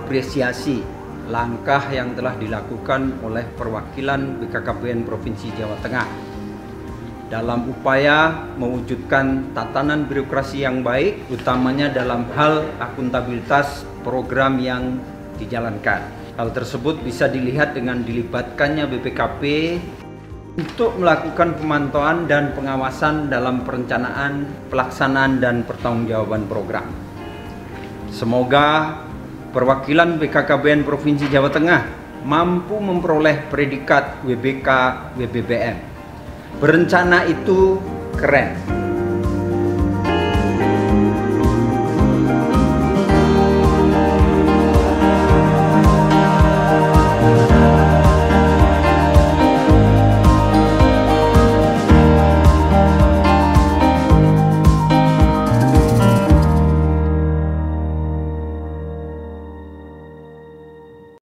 mengapresiasi langkah yang telah dilakukan oleh perwakilan BKKBN Provinsi Jawa Tengah dalam upaya mewujudkan tatanan birokrasi yang baik, utamanya dalam hal akuntabilitas program yang dijalankan. Hal tersebut bisa dilihat dengan dilibatkannya BPKP untuk melakukan pemantauan dan pengawasan dalam perencanaan, pelaksanaan, dan pertanggungjawaban program. Semoga perwakilan BKKBN Provinsi Jawa Tengah mampu memperoleh predikat WBK WBBM. Berencana itu keren.